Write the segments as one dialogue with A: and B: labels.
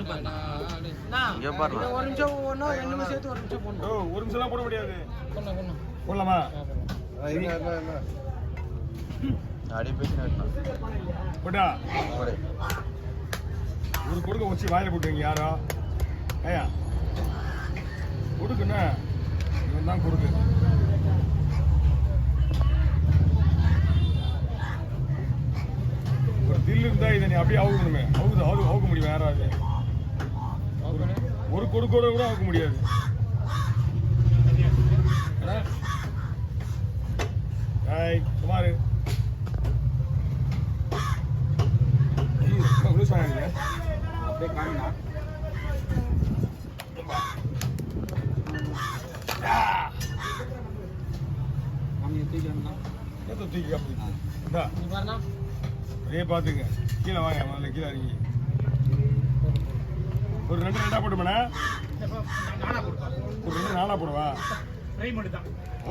A: இங்க பாருங்க.
B: ஒரு நிமிஷம் ஒண்ணு ரெண்டு நிமிஷம் சேர்த்து ஒரு நிமிஷம் போடணும்.
C: ஒரு நிமிஷம்லாம் போட முடியாது. போடலாமா?
A: அடி பேசினா
C: போட்டா ஒரு கொடுக்க வச்சு வாயில போட்டுங்க யாரோ ஐயா கொடுக்குண்ணா இவன் தான் கொடுக்கு. ஒரு தில்லு இருந்தா இதை நீ அப்படியே அவுக்கணுமே. அவுக்க முடியும் யாராவது ஒரு கொடுக்கோட கூட அவுக்க முடியாது. குமார் அப்படியே காமினா அதே பார்த்துங்க. கீழே வாங்க முதல்ல கீழே இறங்கி ஒரு ரெண்டு ரெண்டா போட்டுமாண்ணா. ஒரு ரெண்டு நாளா போடுவா.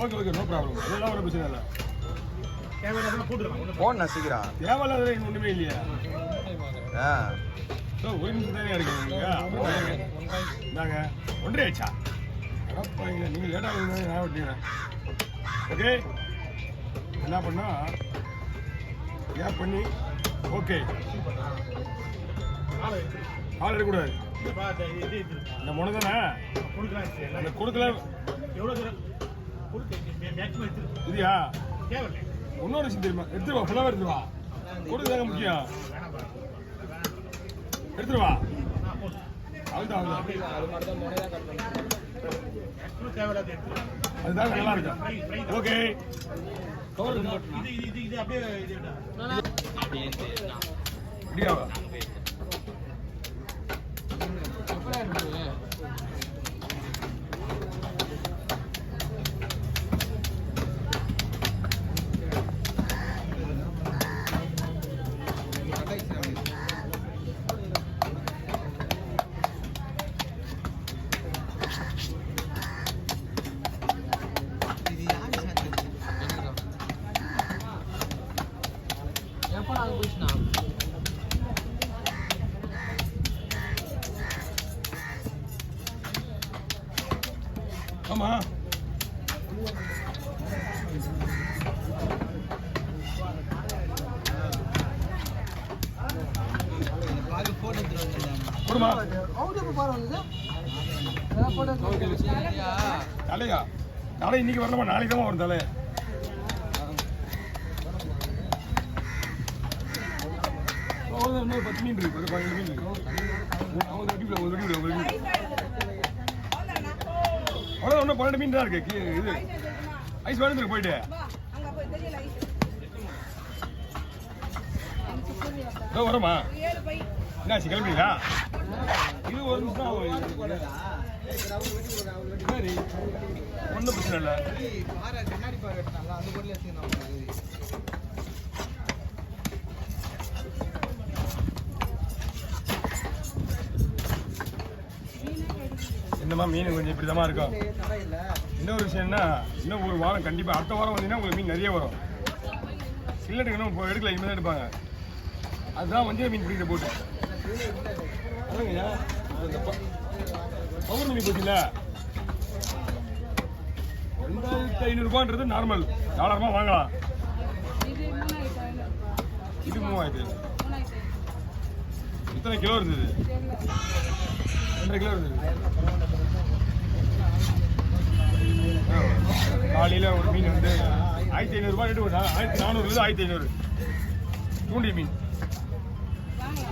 C: Okay okay no problem. அதெல்லாம் ஒரு பிரச்சனை இல்லை.
A: போன் சீக்கிரம்
C: தேவையில்லாத ஒன்றுமே இல்லையா? ஒரு நிமிஷம் தானே இருக்குங்க. இந்தாங்க ஒன்றே ஆச்சா நீங்கள் லேட்டாக நான் விட்டீங்க. ஓகே என்ன பண்ணா கேப் பண்ணி ஓகே ஆள் எடுக்கக்கூடாது. இந்த முனை தானே அந்த கொடுக்கல இதுயா இன்னொரு விஷயம் தெரியுமா? எடுத்துருவா ஃபுல்லாக எடுத்துருவா. கொடுக்குதாங்க முக்கியம். எடுத்துருவா அதுதான் அதுதான் நல்லா இருக்கும். ஓகே இப்படியா ஆமா போடுமா தலையா தலை இன்னைக்கு வரலாமா? நாளைக்கு தான் வரும் தலை. இன்னொரு 10 மீன் இருக்கு. 12 மீன் இருக்கு. அவ்வளோ இன்னும் 12 மீன் தான் இருக்கு. இது ஐஸ் வேணுங்க போயிட்டு வரமா என்னாச்சு கிளம்பிங்களா? இது ஒரு நிமிஷம் சரி ஒன்றும் பிரச்சனை இல்லை. என்னமா மீன் கொஞ்சம் இப்படிதாம்மா இருக்கும். இன்னொரு விஷயம்னா இன்னும் ஒரு வாரம் கண்டிப்பாக அடுத்த வாரம் வந்தீங்கன்னா உங்களுக்கு மீன் நிறைய வரும். சில்லட்டுக்கணும் இப்போ எடுக்கல இனிமேல் தான் எடுப்பாங்க. அதுதான் வஞ்சர மீன் பிடிக்கிற போட்டு அதுங்கய்யா பௌர்ணமி போச்சுங்களா? 2500 நார்மல் டாலரமாக வாங்கலாம். இது 3000. இத்தனை கிலோ இருந்தது? 2 கிலோ இருந்தது. காலையில் ஒரு மீன் வந்து 1500 ரேட்டு போட்டா 1400 1500 தூண்டி மீன்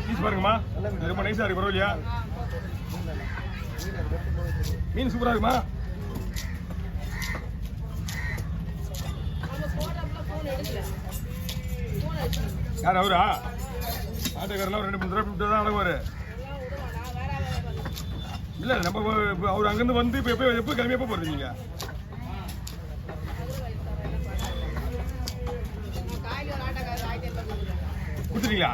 C: பீஸ் பாருங்கம்மா. ரொம்ப நைஸாக இருக்கு பரவாயில்லையா? மீன் சூப்பராக இருக்குமா? யார் அவரா? ஆட்டக்காரெல்லாம் ஒரு 2-3 தடவை தான் அழகுவார். இல்லை நம்ம அவர் அங்கேருந்து வந்து இப்போ எப்போ கிளம்பி எப்போ போகிறது? நீங்கள் கொடுத்துட்டீங்களா?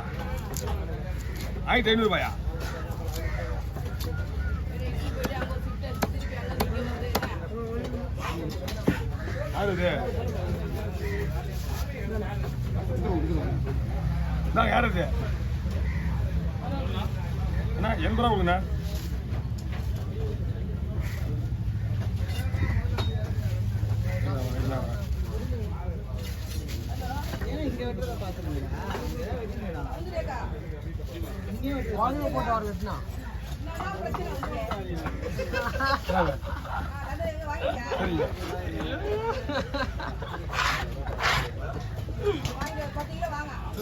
C: 1500 ரூபாயா? யாரு யார் அது? அண்ணா 80 ரூபா கொடுங்கண்ணா.
B: வாங்க போட்டு வர வெட்டினா
C: சரிங்க.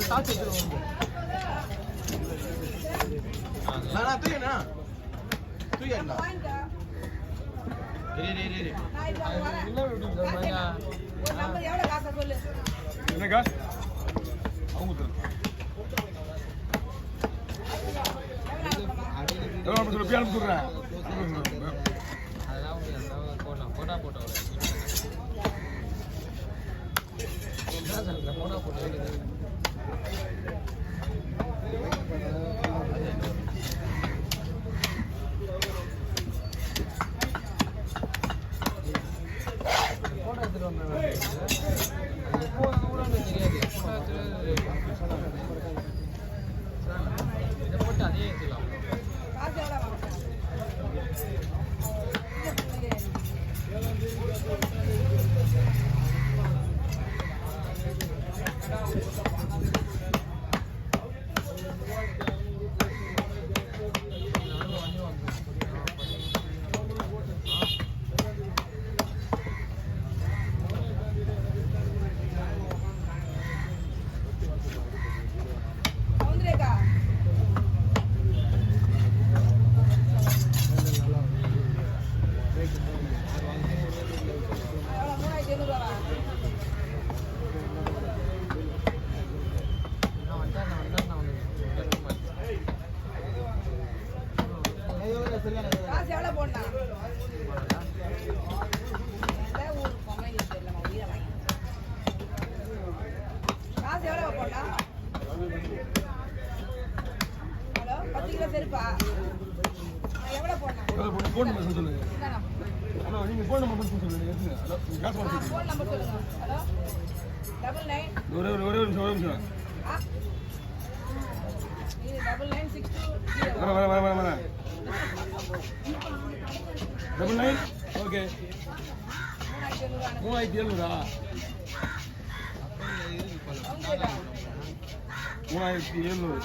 B: சாட்சி எடுத்துருவோம்.
A: தூக்கிண்ணா தூக்கிண்ணா
C: என்னக்கா அவங்க தரும். எவ்வளோ சொல்லி அனுப்பி சொல்கிறேன். ஃபோன் நம்பர் சொல்லுங்க. ஹலோ நீங்கள் ஃபோன் நம்பர் மட்டும் சொல்லுங்க. ஹலோ காசு வாங்க. ஃபோன் நம்பர் சொல்லுங்க. ஹலோ 99 ஒரே நிமிஷம். இது 9962 வர 99 ஓகே 3700 3700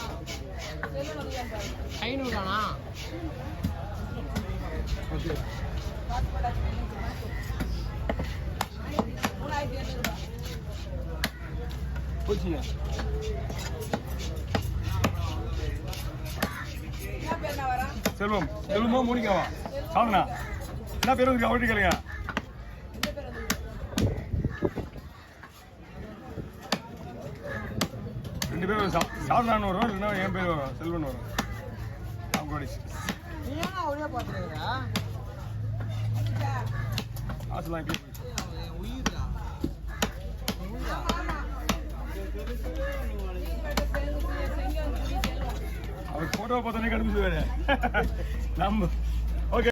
B: 500
C: ஓகே போச்சுங்க. செல்வமா மோனிகாவா சாதனா என்ன பேர் வந்து அவர்கிட்ட கேளுங்க. ரெண்டு பேர் சாதனான்னு வரும், இல்லைன்னா என் பேர் வரும், செல்வன் வரும். அவங்களோட காசுலாம் எப்படி அவர் போட்டோ பார்த்தோன்னே கண்டுபிடிச்சுவாரு. நம்ம